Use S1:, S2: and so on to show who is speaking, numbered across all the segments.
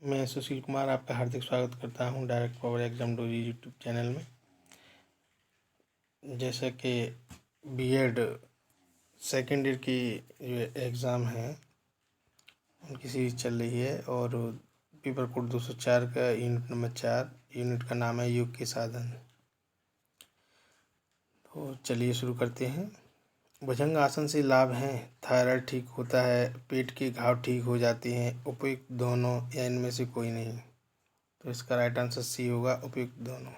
S1: मैं सुशील कुमार आपका हार्दिक स्वागत करता हूं direct power exam doji YouTube channel में। जैसा कि बीएड सेकेंड ईयर की जो एग्ज़ाम है उनकी सीरीज चल रही है और पेपर कोड 204 का यूनिट नंबर 4 यूनिट का नाम है योग के साधन। तो चलिए शुरू करते हैं। भुजंग आसन से लाभ हैं। थायराइड ठीक होता है, पेट के घाव ठीक हो जाते हैं, उपयुक्त दोनों या इनमें से कोई नहीं। तो इसका राइट आंसर सी होगा, उपयुक्त दोनों।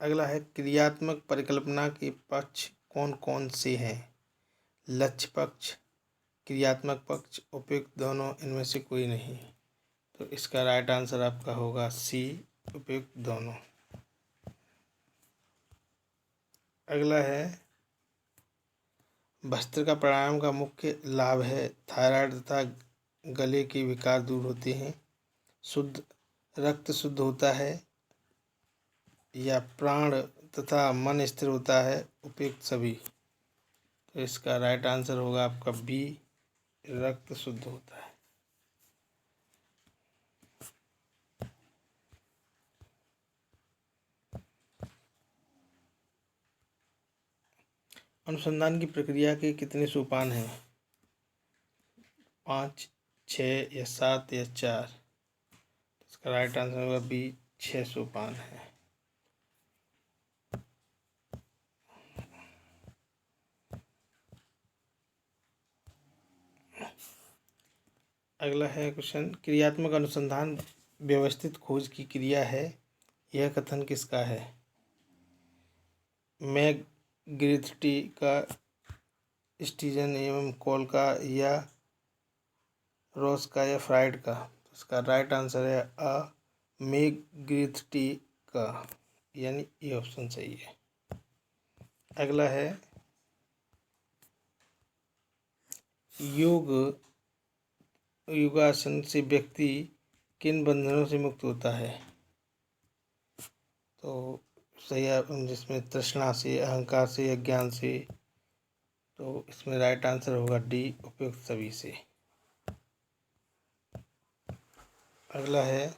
S1: अगला है क्रियात्मक परिकल्पना के पक्ष कौन कौन से हैं। लक्ष्य पक्ष, क्रियात्मक पक्ष, उपयुक्त दोनों, इनमें से कोई नहीं। तो इसका राइट आंसर आपका होगा सी, उपयुक्त दोनों। अगला है भस्त्रिका प्राणायाम का मुख्य लाभ है। थायराइड तथा गले के विकार दूर होते हैं, शुद्ध रक्त शुद्ध होता है, या प्राण तथा मन स्थिर होता है, उपयुक्त सभी। तो इसका राइट आंसर होगा आपका बी, रक्त शुद्ध होता है। अनुसंधान की प्रक्रिया के कितने सोपान हैं। 5, 6 या 7 या 4। इसका राइट आंसर होगा बी, 6 सोपान है। अगला है क्वेश्चन, क्रियात्मक अनुसंधान व्यवस्थित खोज की क्रिया है, यह कथन किसका है। मैकग्रिथटी का, स्टीजन एवं कॉल का, या रॉस का, या फ्राइड का। तो इसका राइट आंसर है अ, मैकग्रिथटी का, यानी ये ऑप्शन सही है। अगला है योगासन से व्यक्ति किन बंधनों से मुक्त होता है। तो सही है, जिसमें तृष्णा से, अहंकार से, अज्ञान से। तो इसमें राइट आंसर होगा डी, उपयुक्त सभी से। अगला है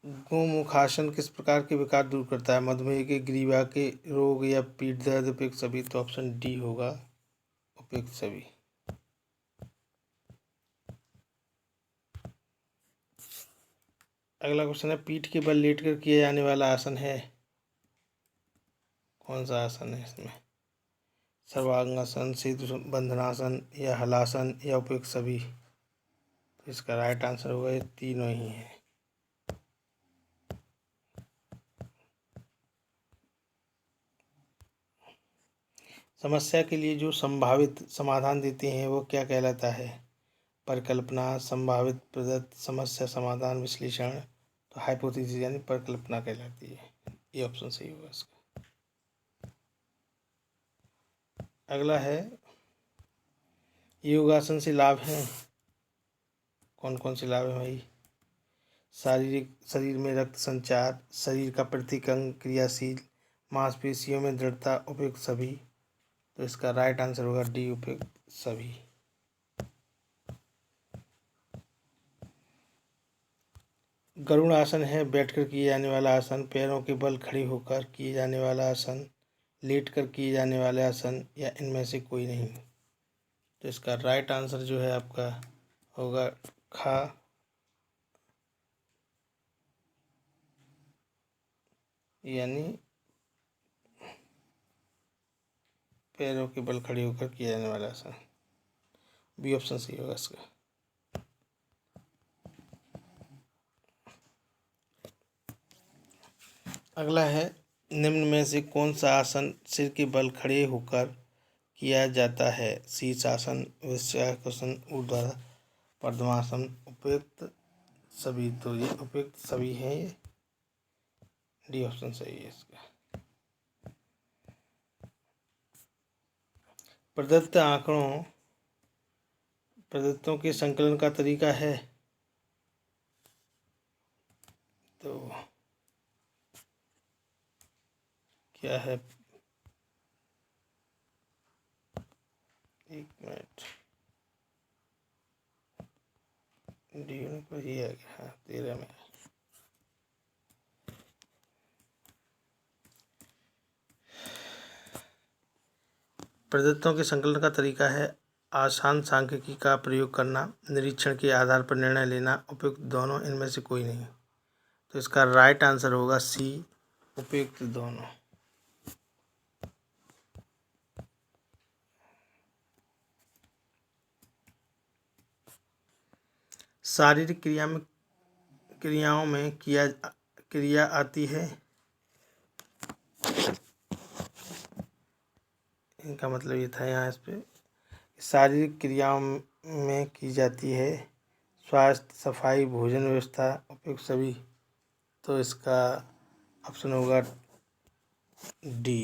S1: गोमुखासन किस प्रकार के विकार दूर करता है। मधुमेह के, ग्रीवा के रोग, या पीठ दर्द, उपयुक्त सभी। तो ऑप्शन डी होगा, उपयुक्त सभी। अगला क्वेश्चन है पीठ के बल लेटकर किया जाने वाला आसन है, कौन सा आसन है इसमें। सर्वांगासन, सेतु बंधनासन, या हलासन, या उपयुक्त सभी। तो इसका राइट आंसर होगा ये तीनों ही है। समस्या के लिए जो संभावित समाधान देते हैं वो क्या कहलाता है। परिकल्पना, संभावित, प्रदत्त, समस्या समाधान, विश्लेषण। तो हाइपोथेसिस यानी परिकल्पना कहलाती है, ये ऑप्शन सही होगा इसका। अगला है योगासन से लाभ हैं, कौन कौन से लाभ हैं भाई। शारीरिक, शरीर में रक्त संचार, शरीर का प्रत्येक अंग क्रियाशील, मांसपेशियों में दृढ़ता, उपयुक्त सभी। तो इसका राइट आंसर होगा डी, उपयुक्त सभी। गरुड़ आसन है बैठकर किए जाने वाला आसन, पैरों के बल खड़े होकर किए जाने वाला आसन, लेटकर किए जाने वाले आसन, या इनमें से कोई नहीं। तो इसका राइट आंसर जो है आपका होगा खा, यानी पैरों के बल खड़े होकर किया जाने वाला आसन। बी ऑप्शन सही होगा इसका। अगला है निम्न में से कौन सा आसन सिर के बल खड़े होकर किया जाता है। शीर्षासन, वृक्षासन, ऊर्ध्वाधर पद्मासन, उपयुक्त सभी। तो ये उपयुक्त सभी हैं, ये डी ऑप्शन सही है इसका। प्रदत्त आंकड़ों, प्रदत्तों के संकलन का तरीका है। तो क्या है, एक मिनट, डी को ही आ गया। हाँ 13 में। प्रदत्तों के संकलन का तरीका है आसान सांख्यिकी का प्रयोग करना, निरीक्षण के आधार पर निर्णय लेना, उपयुक्त दोनों, इनमें से कोई नहीं। तो इसका राइट आंसर होगा सी, उपयुक्त दोनों। शारीरिक क्रियाओं में क्रिया आती है, इनका मतलब ये था यहाँ इस पे, शारीरिक क्रियाओं में की जाती है स्वास्थ्य, सफाई, भोजन व्यवस्था, उपयुक्त सभी। तो इसका ऑप्शन होगा डी।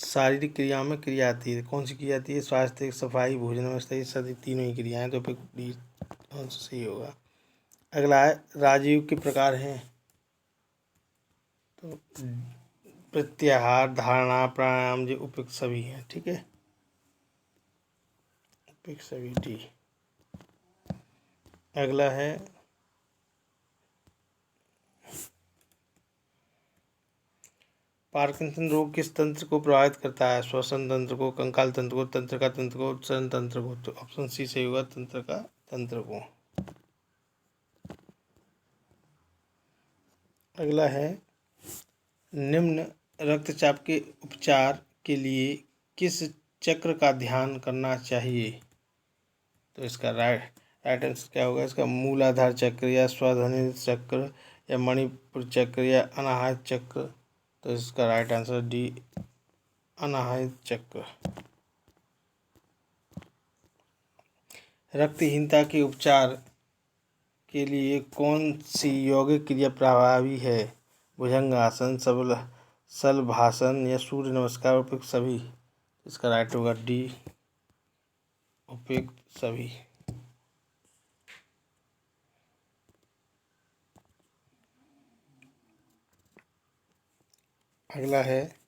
S1: शारीरिक क्रियाओं में क्रिया आती है, कौन सी क्रिया आती है? स्वास्थ्य, सफाई, भोजन व्यवस्था, ये सभी तीनों ही क्रियाएं। तो फिर डी आंसर सही होगा। अगला है राजयोग के प्रकार हैं। तो प्रत्याहार, धारणा, प्राणायाम, जो उपयुक्त सभी हैं। ठीक है, उपयुक्त सभी डी। अगला है पार्किंसन रोग किस तंत्र को प्रभावित करता है? श्वसन तंत्र को, कंकाल तंत्र को, तंत्रिका तंत्र को, उत्सर्जन तंत्र को। तो ऑप्शन सी सही होगा, तंत्रिका तंत्र को। अगला है निम्न रक्तचाप के उपचार के लिए किस चक्र का ध्यान करना चाहिए? तो इसका राइट आंसर क्या होगा? इसका मूलाधार चक्र या स्वाधानित चक्र या मणिपुर चक्र या अनाहत चक्र। तो इसका राइट आंसर डी, अनाहत चक्र। रक्तहीनता के उपचार के लिए कौन सी यौगिक क्रिया प्रभावी है? भुजंगासन, शलभासन या सूर्य नमस्कार, उपयुक्त सभी। इसका राइट होगा डी, उपयुक्त सभी। अगला है ।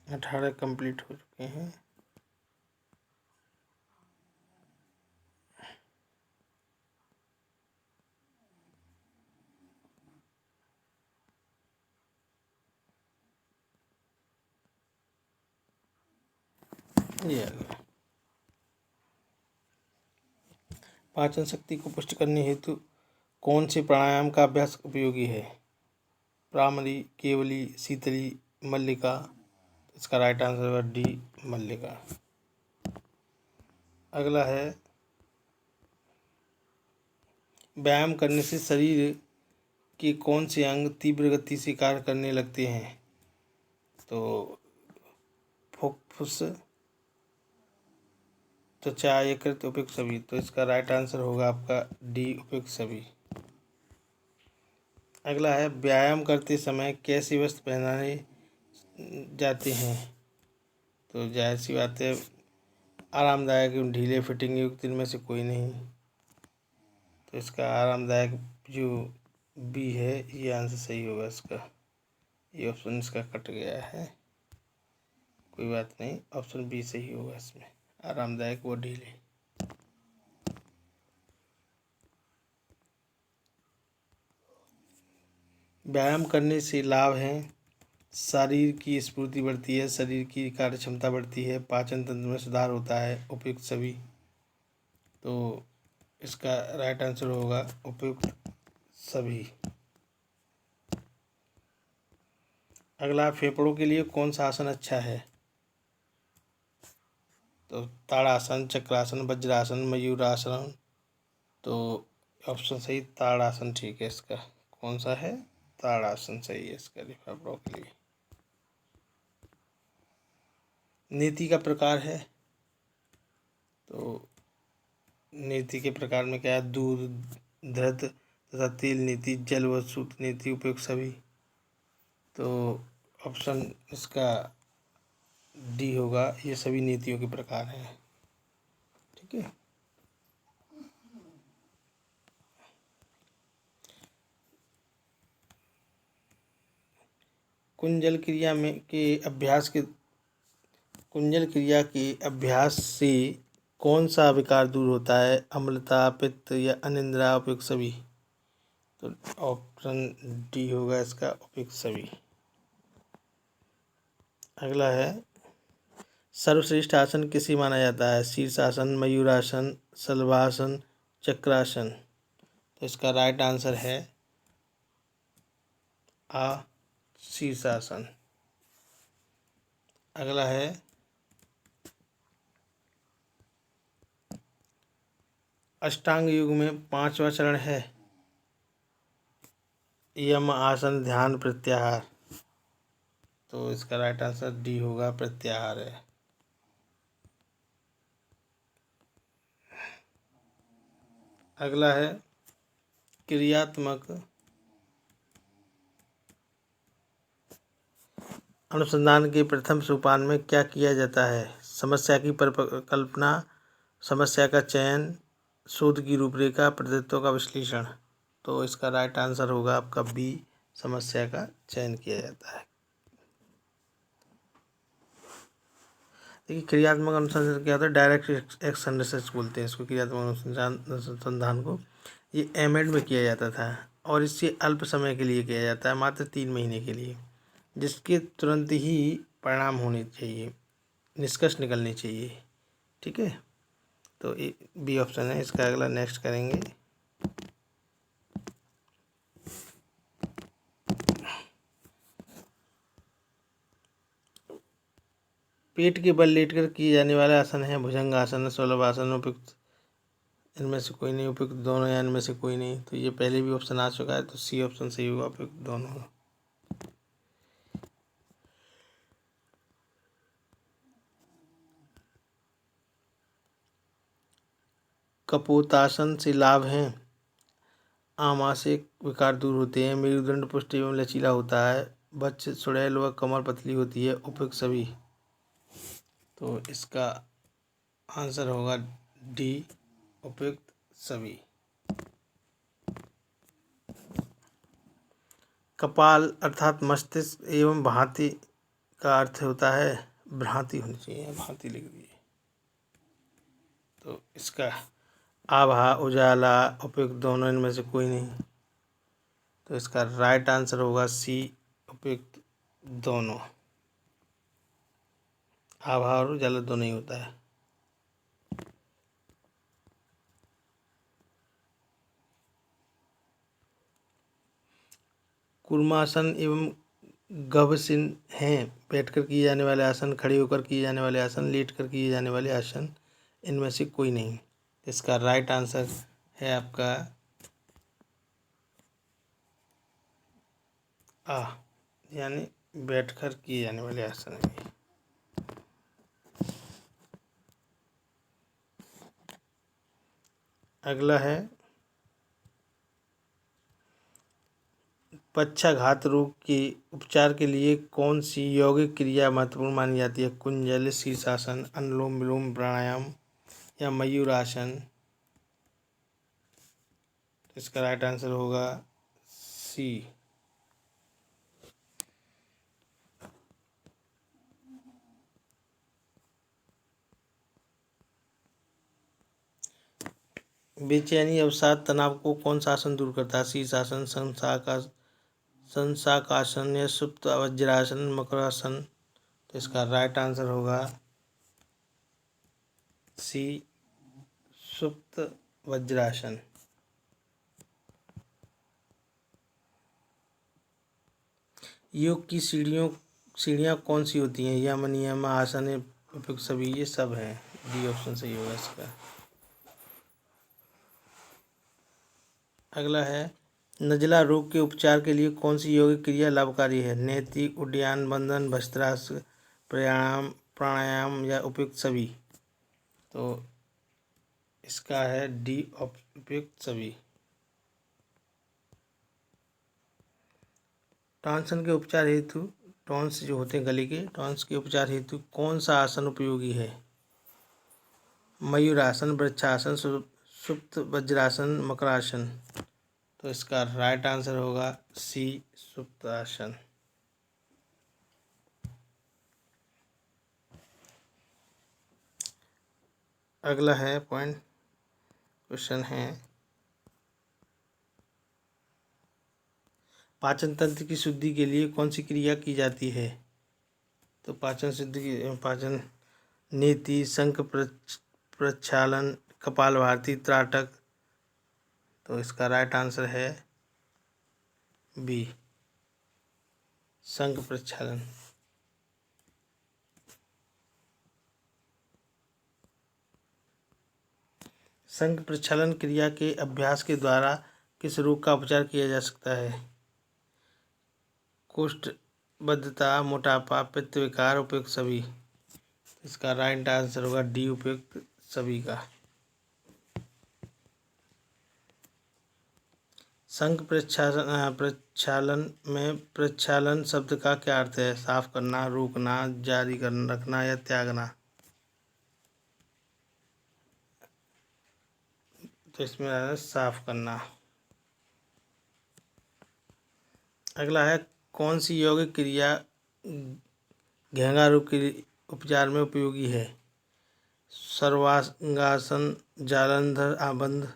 S1: 18 कंप्लीट हो चुके हैं। ये आ गया। पाचन शक्ति को पुष्ट करने हेतु कौन से प्राणायाम का अभ्यास उपयोगी है? भ्रामरी, केवली, शीतली, मल्लिका। इसका राइट आंसर है डी, मल्लिका। अगला है व्यायाम करने से शरीर के कौन से अंग तीव्र गति से कार्य करने लगते हैं? तो फुफ्फुस, त्वचा, यकृत, उपयुक्त सभी। तो इसका राइट आंसर होगा आपका डी, उपयुक्त सभी। अगला है व्यायाम करते समय कैसे वस्त्र पहनाए जाते हैं? तो जाहिर सी बात है, आरामदायक एवं ढीले फिटिंग युक्त, इनमें से कोई नहीं। तो इसका आरामदायक जो बी है ये आंसर सही होगा इसका। ये ऑप्शन इसका कट गया है, कोई बात नहीं, ऑप्शन बी सही होगा इसमें, आरामदायक व ढीले। व्यायाम करने से लाभ हैं शरीर की स्फूर्ति बढ़ती है, शरीर की कार्य क्षमता बढ़ती है, पाचन तंत्र में सुधार होता है। उपयुक्त सभी, तो इसका राइट आंसर होगा उपयुक्त सभी। अगला, फेफड़ों के लिए कौन सा आसन अच्छा है? तो ताड़ासन, चक्रासन, वज्रासन, मयूरासन। तो ऑप्शन सही ताड़ासन ठीक है इसका। कौन सा है? ताड़ासन सही है इसका फेफड़ों के लिए। नीति का प्रकार है, तो नीति के प्रकार में क्या है? दूध, धृत तथा तेल नीति, जल व सूत्र नीति, उपयुक्त सभी। तो ऑप्शन इसका डी होगा, ये सभी नीतियों के प्रकार हैं। ठीक है। कुंजल क्रिया के अभ्यास से कौन सा विकार दूर होता है? अम्लता, पित्त या अनिद्रा, उपयुक्त सभी। तो ऑप्शन डी होगा इसका, उपयुक्त सभी। अगला है, सर्वश्रेष्ठ आसन किसे माना जाता है? शीर्षासन, मयूरासन, शलभासन, चक्रासन। तो इसका राइट आंसर है शीर्षासन। अगला है, अष्टांग योग में 5वां चरण है यम, आसन, ध्यान, प्रत्याहार। तो इसका राइट आंसर डी होगा, प्रत्याहार है। अगला है, क्रियात्मक अनुसंधान के प्रथम सोपान में क्या किया जाता है? समस्या की परिकल्पना, समस्या का चयन, शोध की रूपरेखा, प्रतित्व का विश्लेषण। तो इसका राइट आंसर होगा आपका बी, समस्या का चयन किया जाता है। देखिए, क्रियात्मक अनुसंधान क्या होता है? डायरेक्ट एक्शन रिसर्च बोलते हैं इसको, क्रियात्मक अनुसंधान को। ये एमएड में किया जाता था और इससे अल्प समय के लिए किया जाता है, मात्र 3 महीने के लिए, जिसके तुरंत ही परिणाम होने चाहिए, निष्कर्ष निकलनी चाहिए। ठीक है, तो ये बी ऑप्शन है इसका। अगला नेक्स्ट करेंगे, पेट के बल लेटकर किए जाने वाला आसन है भुजंगासन, शलभासन, उपयुक्त इनमें से कोई नहीं, उपयुक्त दोनों या इनमें से कोई नहीं। तो ये पहले भी ऑप्शन आ चुका है, तो सी ऑप्शन सही होगा, उपयुक्त दोनों। कपोतासन से लाभ हैं, आमाशय विकार दूर होते हैं, मेरुदंड पुष्ट एवं लचीला होता है, बच्च सुड़ैल व कमर पतली होती है, उपयुक्त सभी। तो इसका आंसर होगा डी, उपयुक्त सभी। कपाल अर्थात मस्तिष्क एवं भांति का अर्थ होता है, भ्रांति होनी चाहिए, भांति लिख दी। तो इसका आभा, उजाला, उपयुक्त दोनों, इनमें से कोई नहीं। तो इसका राइट आंसर होगा सी, उपयुक्त दोनों। आभा और उजाला दोनों ही होता है। कूर्मासन एवं गभसिन हैं बैठकर किए जाने वाले आसन, खड़े होकर किए जाने वाले आसन, लेटकर किए जाने वाले आसन, इनमें से कोई नहीं। इसका राइट आंसर है आपका आ, यानी बैठकर किए जाने वाले आसन है। अगला है, पक्षाघात रोग के उपचार के लिए कौन सी यौगिक क्रिया महत्वपूर्ण मानी जाती है? कुंजल, शीर्षासन, अनुलोम विलोम प्राणायाम या मयूरासन। इसका राइट आंसर होगा सी। बेचैनी, अवसाद, तनाव को कौन सा आसन दूर करता है? शीर्षासन, शंशासन, संशाकासन या सुप्त वज्रासन, मकरासन। तो इसका राइट आंसर होगा सी, सुप्त वज्रासन। योग की सीढ़ियाँ कौन सी होती हैं? यम, नियम, आसन, उपयुक्त सभी, ये सब हैं। डी ऑप्शन सही होगा इसका। अगला है, नज़ला रोग के उपचार के लिए कौन सी योगिक क्रिया लाभकारी है? नेति, उड्डयन, बंधन, भस्त्रासन, प्राणायाम या उपयुक्त सभी। तो इसका है डी, उपयुक्त सभी। टॉन्सन के उपचार हेतु, टॉन्स जो होते हैं गले के, टॉन्स के उपचार हेतु कौन सा आसन उपयोगी है? मयूरासन, वृक्षासन, सुप्त वज्रासन, मकरासन। तो इसका राइट आंसर होगा सी, सुप्तासन। अगला है क्वेश्चन है, पाचन तंत्र की शुद्धि के लिए कौन सी क्रिया की जाती है? तो पाचन नेति, शंख प्रक्षालन, कपालभाति, त्राटक। तो इसका राइट आंसर है बी, शंख प्रक्षालन। शंख प्रक्षालन क्रिया के अभ्यास के द्वारा किस रोग का उपचार किया जा सकता है? कोष्ठबद्धता, मोटापा, पित्त विकार, उपयुक्त सभी। इसका राइट आंसर होगा डी, उपयुक्त सभी का। शंख प्रक्षालन में प्रक्षालन शब्द का क्या अर्थ है? साफ करना, रोकना, जारी रखना या त्यागना। तो इसमें है साफ करना। अगला है, कौन सी यौगिक क्रिया घेंघा रोग के उपचार में उपयोगी है? सर्वांगासन, जालंधर आबंध,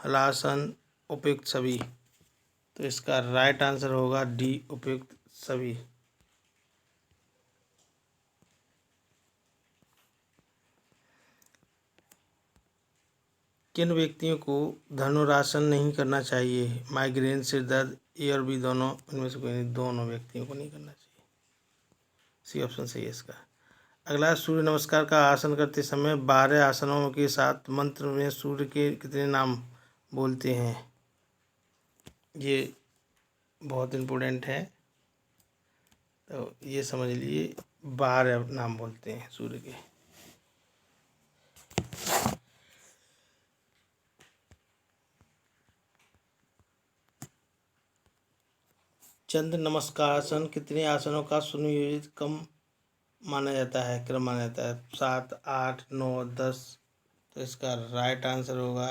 S1: हलासन, उपयुक्त सभी। तो इसका राइट आंसर होगा डी, उपयुक्त सभी। किन व्यक्तियों को धनुरासन नहीं करना चाहिए? माइग्रेन, सिर दर्द, ए और बी दोनों, इनमें से कोई नहीं, दोनों व्यक्तियों को नहीं करना चाहिए। सी ऑप्शन सही है इसका। अगला, सूर्य नमस्कार का आसन करते समय 12 आसनों के साथ मंत्र में सूर्य के कितने नाम बोलते हैं? ये बहुत इम्पोर्टेंट है, तो ये समझ लीजिए 12 नाम बोलते हैं सूर्य के। चंद्र नमस्कारासन कितने आसनों का सुनियोजित क्रम माना जाता है? 7, 8, 9, 10। तो इसका राइट आंसर होगा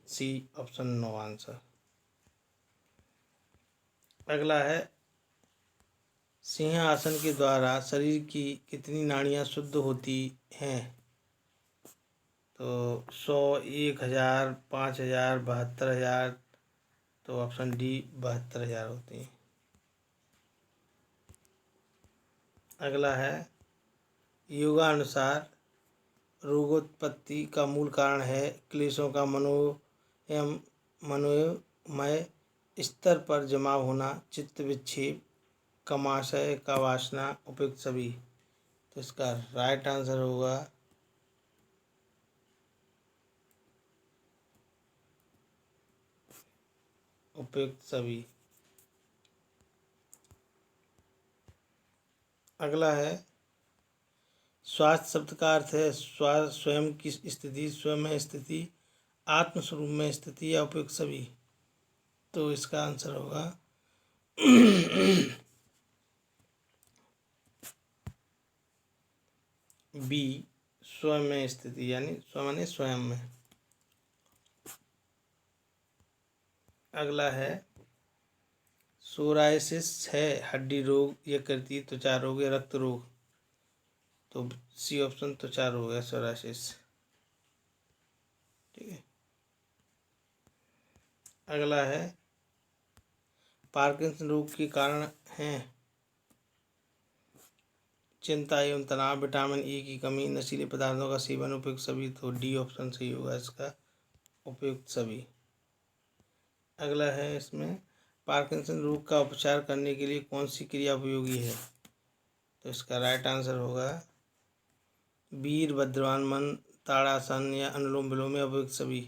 S1: सी, ऑप्शन 9 आंसर। अगला है, सिंहासन के द्वारा शरीर की कितनी नाड़ियाँ शुद्ध होती हैं? तो 100, 1000, 5000, 72,000। तो ऑप्शन डी, 72,000 होती हैं। अगला है, योगानुसार रोगोत्पत्ति का मूल कारण है क्लेशों का मनोमय स्तर पर जमा होना, चित्त विक्षेप, कामाशय का वासना, उपयुक्त सभी। तो इसका राइट आंसर होगा उपयुक्त सभी। अगला है, स्वास्थ्य शब्द का अर्थ है स्वयं की स्थिति, स्वयं में स्थिति, आत्मस्वरूप में स्थिति या उपयुक्त सभी। तो इसका आंसर होगा बी, स्वयं में स्थिति, यानी स्वयं में। अगला है, सोरायसिस है हड्डी रोग, यकृति, त्वचा रोग या रक्त रोग। तो सी ऑप्शन त्वचा रोग है, सोरायसिस। ठीक है। अगला है, पार्किंसन रोग के कारण हैं चिंता एवं तनाव, विटामिन ई की कमी, नशीले पदार्थों का सेवन, उपयुक्त सभी। तो डी ऑप्शन सही होगा इसका, उपयुक्त सभी। अगला है इसमें, पार्किंसन रोग का उपचार करने के लिए कौन सी क्रिया उपयोगी है? तो इसका राइट आंसर होगा वीरभद्रावन, ताड़ासन या अनुलोम विलोम या उपयुक्त सभी।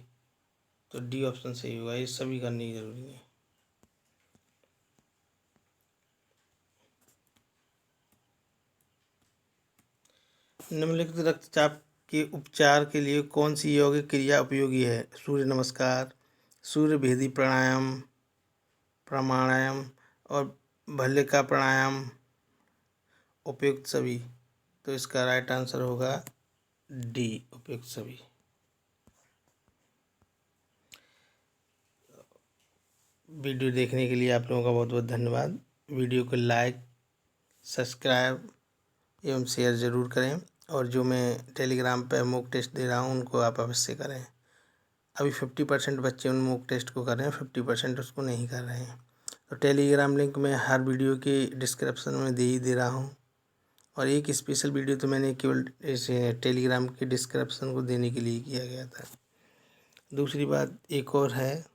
S1: तो डी ऑप्शन सही होगा, ये सभी करने की जरूरी है। निम्नलिखित रक्तचाप के उपचार के लिए कौन सी यौगिक क्रिया उपयोगी है? सूर्य नमस्कार, सूर्य भेदी प्राणायाम और भल्लिका प्राणायाम, उपयुक्त सभी। तो इसका राइट आंसर होगा डी, उपयुक्त सभी। वीडियो देखने के लिए आप लोगों का बहुत बहुत धन्यवाद। वीडियो को लाइक, सब्सक्राइब एवं शेयर ज़रूर करें, और जो मैं टेलीग्राम पर मॉक टेस्ट दे रहा हूँ उनको आप अवश्य करें। अभी 50% बच्चे उन मॉक टेस्ट को कर रहे हैं, 50% उसको नहीं कर रहे हैं। तो टेलीग्राम लिंक मैं हर वीडियो के डिस्क्रिप्शन में दे ही दे रहा हूँ, और एक स्पेशल वीडियो तो मैंने केवल इस टेलीग्राम के डिस्क्रिप्शन को देने के लिए किया गया था। दूसरी बात एक और है,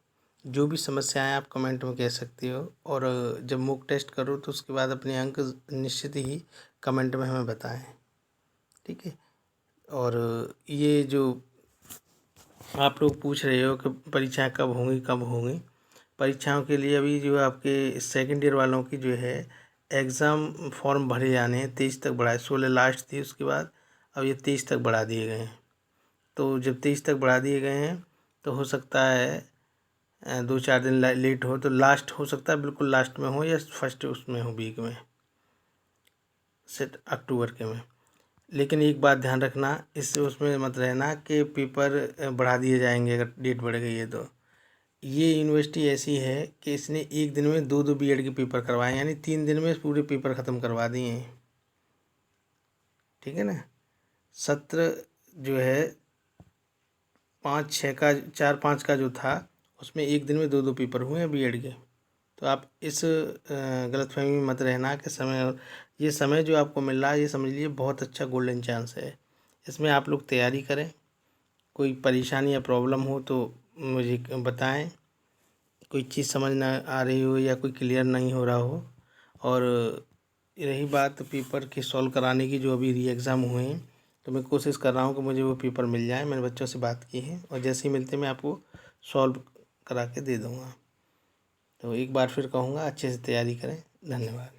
S1: जो भी समस्याएं आप कमेंट में कह सकते हो, और जब मॉक टेस्ट करो तो उसके बाद अपने अंक निश्चित ही कमेंट में हमें बताएं, ठीक है। और ये जो आप लोग पूछ रहे हो कि परीक्षाएं कब होंगी, परीक्षाओं के लिए अभी जो आपके सेकेंड ईयर वालों की जो है एग्ज़ाम फॉर्म भरे जाने हैं, 23 तक बढ़ाए। 16 लास्ट थी, उसके बाद अब ये 23 तक बढ़ा दिए गए हैं। तो जब 23 तक बढ़ा दिए गए हैं तो हो सकता है 2-4 दिन लेट हो, तो लास्ट हो सकता है, बिल्कुल लास्ट में हो या फर्स्ट उसमें हो, वीक में, सेट अक्टूबर के में। लेकिन एक बात ध्यान रखना, इससे उसमें मत रहना कि पेपर बढ़ा दिए जाएंगे अगर डेट बढ़ गई है। तो ये यूनिवर्सिटी ऐसी है कि इसने एक दिन में 2-2 बीएड के पेपर करवाए, यानी 3 दिन में पूरे पेपर ख़त्म करवा दिए हैं, ठीक है ना। सत्र जो है 5-6 का, 4-5 का जो था, उसमें एक दिन में 2-2 पेपर हुए हैं बीएड के। तो आप इस गलतफहमी में मत रहना कि ये समय जो आपको मिल रहा है, ये समझ लीजिए बहुत अच्छा गोल्डन चांस है। इसमें आप लोग तैयारी करें। कोई परेशानी या प्रॉब्लम हो तो मुझे बताएं, कोई चीज़ समझ ना आ रही हो या कोई क्लियर नहीं हो रहा हो। और रही बात पेपर के सॉल्व कराने की, जो अभी री एग्ज़ाम हुए हैं, तो मैं कोशिश कर रहा हूँ कि मुझे वो पेपर मिल जाए। मैंने बच्चों से बात की है, और जैसे ही मिलते मैं आपको सॉल्व करा के दे दूँगा। तो एक बार फिर कहूँगा, अच्छे से तैयारी करें। धन्यवाद।